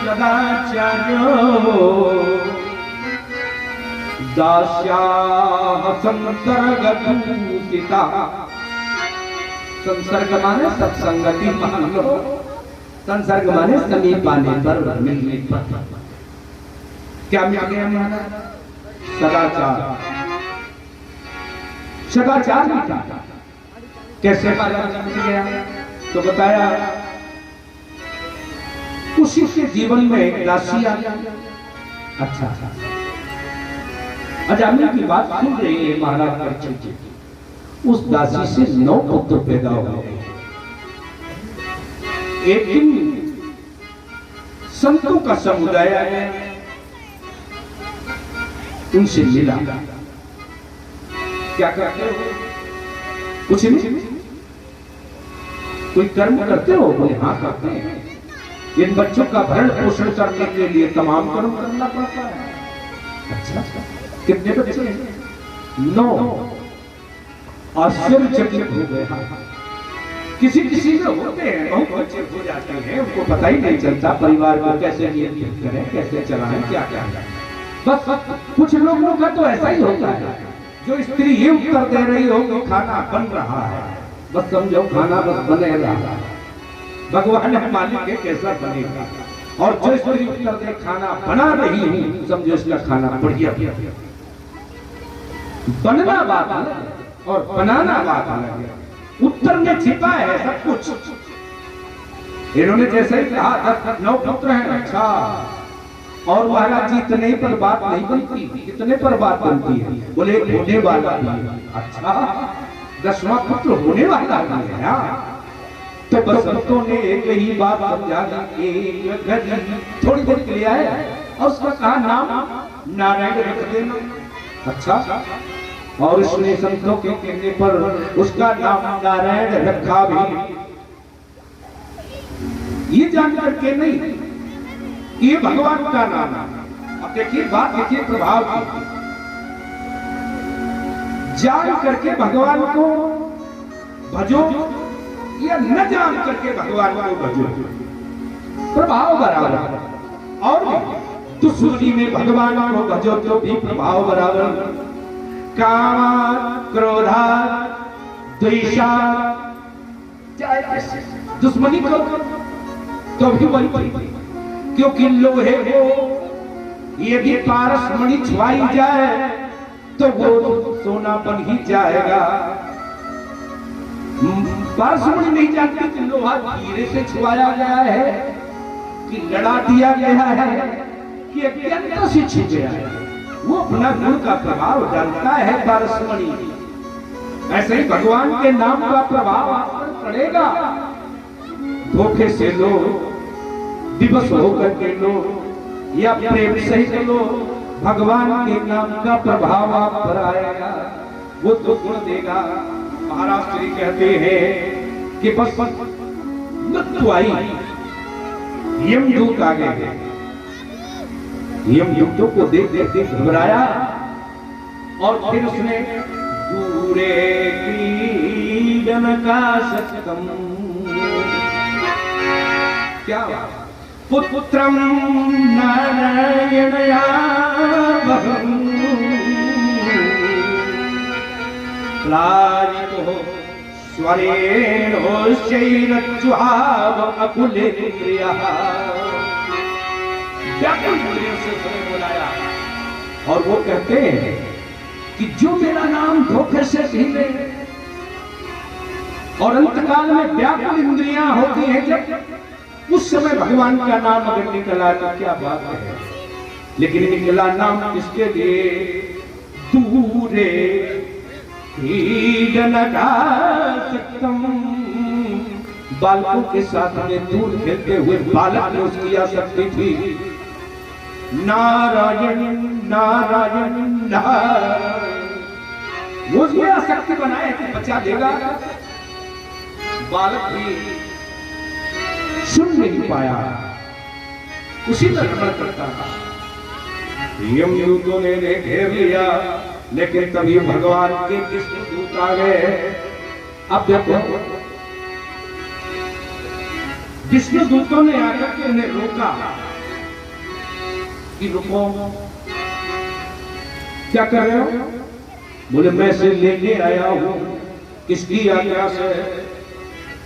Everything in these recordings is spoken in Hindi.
सदाचार्यो दास्याः संसर्गदूषिता। संसर्ग माने सत्संगति मान लो, संसर्ग माने समीप आने पर, मिलने पर। क्या मिल गया हमारा? सदाचार। सदाचार भी था। कैसे मिल गया? तो बताया उसी के जीवन में एक दासी आ गई। अच्छा, अजामिल की बात सुन रही है महाराज परीक्षित जी। उस दासी से 9 पुत्र पैदा हो गए। एक दिन संतों का समुदाय आया, उनसे मिला। क्या करते हो? कुछ नहीं। कोई कर्म करते हो? बोले हाँ करते हैं। इन बच्चों का भरण पोषण करने के लिए तमाम कर्म करना पड़ता है। अच्छा, कितने बच्चे? 9। आश्चर्यचकित हो गए। किसी किसी में होते हैं, बहुत बच्चे हो जाते हैं, उनको पता ही नहीं चलता परिवार को कैसे नियंत्रित करें, कैसे चलाएं, क्या क्या करें। बस कुछ लोगों का तो ऐसा ही होता है। जो स्त्री ये उत्तर दे रही हो कि खाना बन रहा है, बस समझो खाना बस बने रहा है, भगवान है मालिक है कैसा बनेगा। और जो स्त्री उत्तर दे खाना बना रही हूं, समझो इसका खाना बढ़िया। बनना बात अलग और बनाना बात अलग है। उत्तर में छिपा है सब कुछ। इन्होंने जैसे ही कहा 9 पुत्र हैं। अच्छा, और महाराज जी इतने पर बात नहीं बनती, कितने पर बात बनती है? बोले होने वाला भी। अच्छा, 10वां पुत्र होने वाला भी है। तो बस संतों ने एक ही बात समझा दी, थोड़ी देर के लिए आए और उसका कहा नाम नारायण रख देना। अच्छा, और उसने संतों के कहने पर उसका नाम नारायण रखा भी। ये जान करके नहीं, ये भगवान का नाम है। अब देखिए बात, देखिए प्रभाव की। जान करके भगवान को भजो या न जान करके भगवान को भजो, प्रभाव बराबर। और दुश्मनी में भगवान को भजो तो भी प्रभाव बराबर। काम क्रोधा द्वेषा, दुश्मनी को तो भी वही, क्योंकि लोहे को यदि पारसमणि छुआई जाए तो वो सोना बन ही जाएगा। पारसमणि नहीं जानती कि लोहा हीरे से छुआया गया है, कि लड़ा दिया गया है, कि अत्यंत से छू गया है। वो अपना गुण का प्रभाव जानता है पारसमणि। ऐसे ही भगवान के नाम का प्रभाव आप पर पड़ेगा। धोखे से लो, दिवस होकर के लो, या प्रेम सहित लो, भगवान के नाम का प्रभाव आप पर आएगा। वो तो गुण देगा। महाराज श्री कहते हैं कि बस मृत्यु आई, यमदूत आ गए। यमदूतों को देख देख घबराया और फिर उसने पूरे क्रीडन का सत्यम, क्या पुत्रम नारायणया वहं लाजितो स्वरेणोश्चैरज्जुहाव अकुलेन्द्रियः। व्याकुल इंद्रियों से उसने बुलाया और वो कहते हैं कि जो मेरा नाम धोखे से छीने और अंतकाल में व्याकुल इंद्रियां होती हैं, जब उस समय भगवान का नाम अगर निकला तो क्या बात है। लेकिन निकला नाम किसके लिए? दूरे बालकों के साथ में दूर खेलते हुए बालक ने उसकी आसक्ति थी। नारायण नारायण नारायण, वो उसमें आसक्ति बनाए कि बचा देगा। बालक भी सुन नहीं पाया, उसी में रमण करता था। यमदूतों ने घेर लिया, लेकिन तभी भगवान के कृष्ण दूत आ गए। अब देखो, विष्णु दूतों ने आकर के उन्हें रोका कि रुको, क्या कर रहे हो? बोले मैं से लेके आया हूं। किसकी आज्ञा से?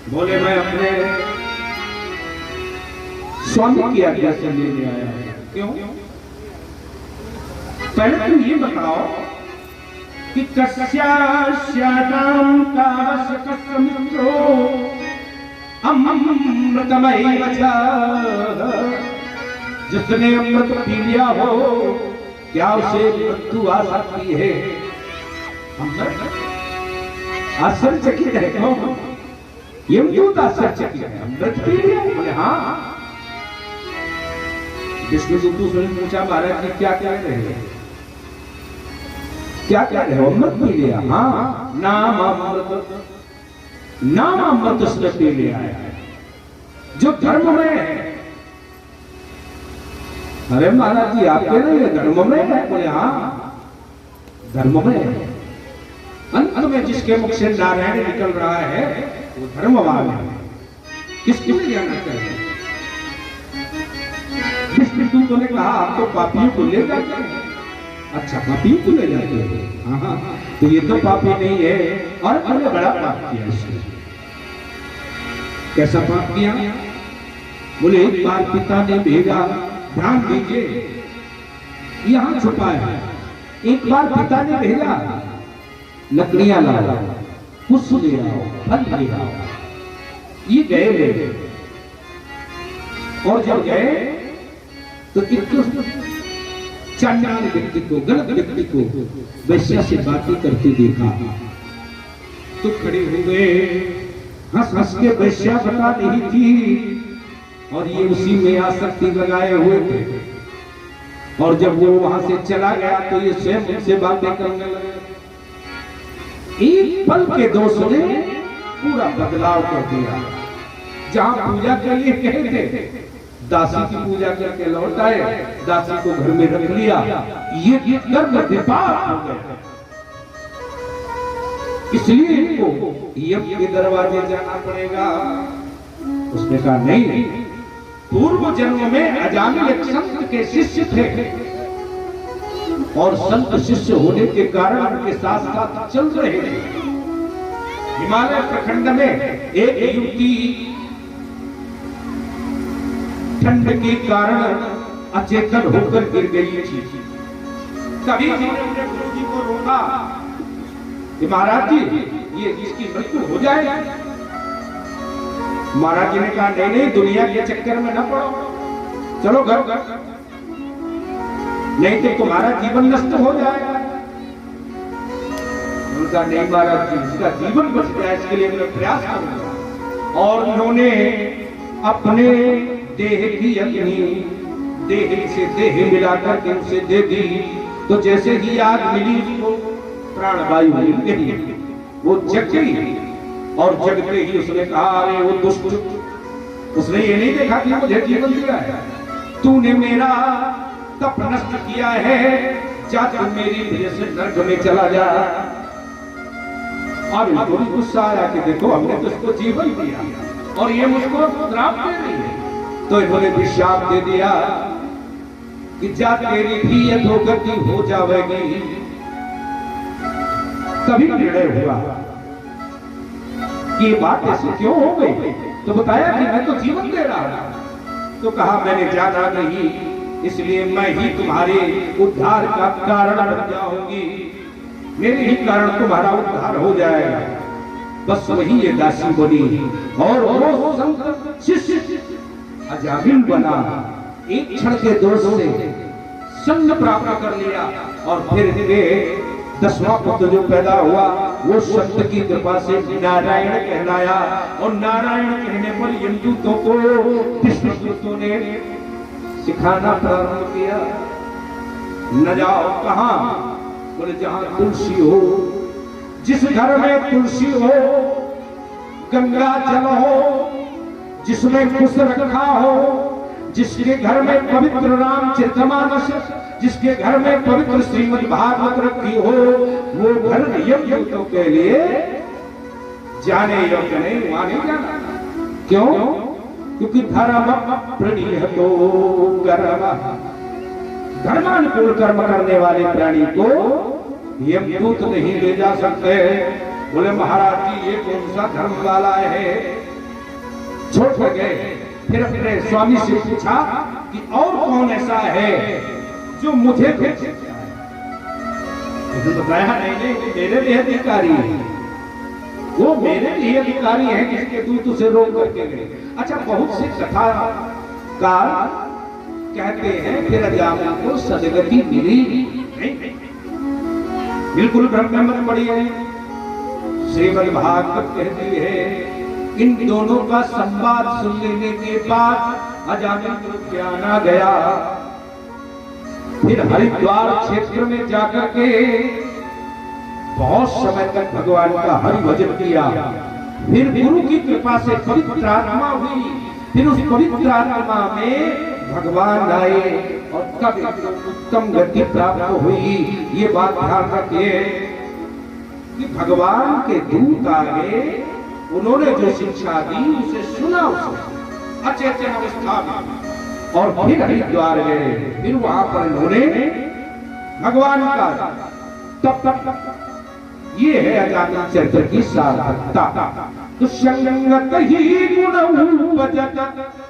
बोले मैं अपने स्वामी की आज्ञा से लेके आया हूं। क्यों? पहले तुम ये बताओ कि कस्याश्यातां कावस्य मित्रो अमृतमयी वचा, जिसने अमृत पी लिया हो क्या उसे मृत्यु आ सकती है? आश्चर्यचकित है। क्यों? यमदूत आश्चर्यचकित है। अमृत पी लिया? बोले हाँ। विष्णुदूत ने पूछा महाराज जी क्या कह रहे हैं? क्या कह रहे हो? अमृत पी लिया? हाँ, नाम अमृत उसने पी लिया है जो धर्म में है। अरे महाराज जी आप कह रहे हैं धर्म में है? बोले हाँ धर्म में है। अंत में जिसके मुख से नारायण निकल रहा है वो धर्मवान है। किसको ले जाना चाहिए? विष्णुदूतों ने कहा आप तो पापियों को ले जाते हैं। अच्छा पापियों को ले जाते हैं? हाँ, तो ये तो पापी नहीं है और हमने बड़ा पाप किया इसने। कैसा पाप किया? बोले एक बार पिता ने भेजा, ध्यान दीजिए यहां छुपा है। एक बार पिता ने भेजा लकड़ियां लाओ, पुष्प ले आओ, फल ले आओ। ये गए और जब गए तो चांडाल व्यक्ति को, गलत व्यक्ति को वैश्या से बातें करते देखा तो खड़े हो गए। हंस हंस के वैश्या बता नहीं थी और ये उसी में आसक्ति लगाए हुए थे। और जब वो वहां से चला गया तो ये स्वयं से बातें करने लगे। एक पल के दोष ने पूरा बदलाव कर दिया। जहां पूजा के लिए कहे थे दासी की पूजा करके लौट आए, दासी को घर में रख लिया। ये कर्म विपाक हो गया। इसलिए इनको यज्ञ के दरवाजे जाना पड़ेगा। उसने कहा नहीं, पूर्व जन्म में अजामिल एक संत के शिष्य थे और संत शिष्य होने के कारण उनके साथ साथ चल रहे थे। हिमालय प्रखंड में एक युवती ठंड के कारण अचेतन होकर गिर गई थी। तभी उन्होंने गुरुजी को रोका कि महाराज जी ये इसकी मृत्यु हो जाएगी। महाराज जी ने कहा नहीं नहीं, दुनिया के चक्कर में न पड़ो, चलो घर नहीं तो तुम्हारा जीवन नष्ट हो जाएगा। उनका नहीं महाराज जी इसका जीवन बच जाए इसके लिए मैं प्रयास करूंगा। और उन्होंने अपने देह की अग्नि देह से देह मिलाकर के उसे दे दी। तो जैसे ही आग मिली उसको प्राणवायु मिल गई, वो जग गई। और जगते ही उसने कहा अरे वो दुष्ट, उसने ये नहीं देखा कि मुझे जीवन दिया है, तूने मेरा तप नष्ट किया है, जा तू मेरी वजह से नरक में चला जा। अब थोड़ी गुस्सा आया कि देखो हमने तो उसको जीवन दिया और ये मुझको श्राप दे रही है। तो इन्होंने भी शाप दे दिया कि जा तेरी भी अधोगति हो जाएगी। तभी निर्णय हुआ कि ये बात ऐसी क्यों हो गई। तो बताया कि मैं तो जीवन दे रहा था। तो कहा मैंने जाना नहीं, इसलिए मैं ही तुम्हारे उद्धार का कारण बन जाऊंगी, मेरे ही कारण तुम्हारा उद्धार हो जाएगा। बस वही ये दासी बनी और वो संत शिष्य अजामिल बना। एक क्षण के दोष से संग प्राप्त कर लिया और फिर वे 10वां पुत्र जो पैदा हुआ वो संत की कृपा से नारायण कहलाया। और नारायण कहने पर यमदूतों को विष्णुदूतों ने सिखाना प्रारंभ किया। न जाओ कहां? बोले जहां तुलसी हो, जिस घर में तुलसी हो, गंगा जल हो, जिसमें कुश रखा हो, जिसके घर में पवित्र रामचरितमानस, जिसके घर में पवित्र श्रीमद् भागवत रखी हो, वो घर यमदूतों के लिए जाने योग्य नहीं, वहां नहीं जाना। क्यों? क्योंकि धर्म प्रणीहतो गर्व, धर्मानुकूल कर्म करने वाले प्राणी को यमदूत नहीं ले जा सकते। बोले महाराज जी ये कौन सा धर्म वाला है, छोड़ गए। फिर अपने स्वामी से पूछा कि और कौन ऐसा है जो मुझे भेज सकता है। तो बताया नहीं मेरे लिए अधिकारी है, वो मेरे लिए अधिकारी है जिसके दूत उसे रोक करके गए। अच्छा बहुत सी कथा का कहते हैं फिर अजामिल को सदगति मिली नहीं, बिल्कुल ब्रह्म मत पड़ी है। श्रीमद् भागवत कहती है इन दोनों का संवाद सुन लेने के बाद अजामिल को ज्ञान आ गया। फिर हरिद्वार क्षेत्र में जाकर के बहुत समय तक भगवान का हरि भजन किया। फिर गुरु की कृपा से पवित्र आत्मा हुई। फिर उस पवित्र आत्मा में भगवान आए और तब उत्तम गति प्राप्त हुई। ये बात ध्यान रखिए कि भगवान के दूत आए, उन्होंने जो शिक्षा दी उसे सुना, उसे अच्छे अवस्था में, और फिर हरिद्वार गए। फिर वहां पर उन्होंने भगवान का तब ये है अजामिल चरित्र की सार्थकता। तो संगत ही गुण उपजत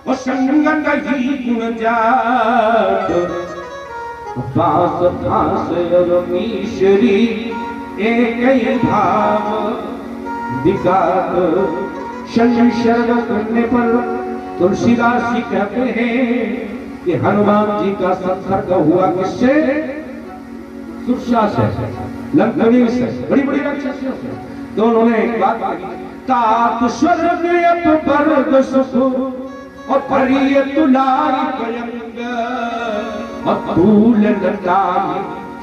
और संगत ही गुण जात, पास भास ईश्वरी एक ही भाव विकात। शरण करने पर तुलसीदास जी कहते हैं कि हनुमान जी का संसर्ग हुआ किससे? सुरसा से, लंकनी से, बड़ी बड़ी राक्षसियों से। तो उन्होंने एक बात कही, तात स्वर्ग अप वर्ग सुख और परिय तुलाई भयंग और फूल लताई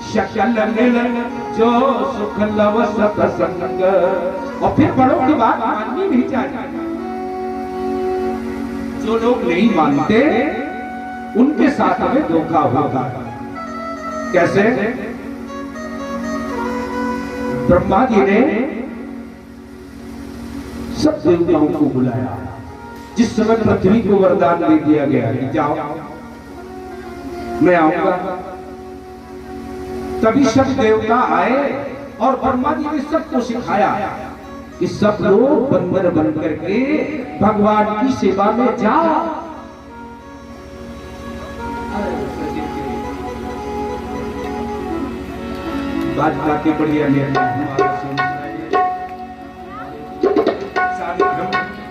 शकल मिलन जो सुख लव सत्संग। और फिर बड़ों की बात माननी नहीं चाहिए। जो लोग नहीं मानते उनके साथ हमें धोखा होगा। कैसे? ब्रह्मा जी ने सब देवताओं को बुलाया। जिस समय पृथ्वी को वरदान दे दिया गया कि जाओ मैं आऊंगा, तभी सब देवता आए और ब्रह्मा जी ने सबको सिखाया कि सब लोग बंदर बन करके भगवान की सेवा में जाओ। बात बातें बढ़िया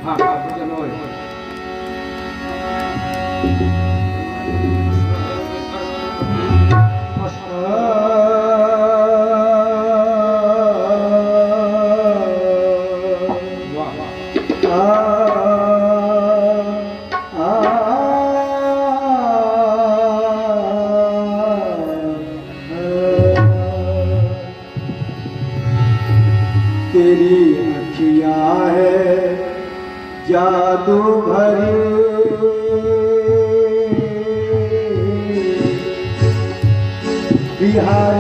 हाँ चलो तेरी अखियां है जादू भरी, बिहार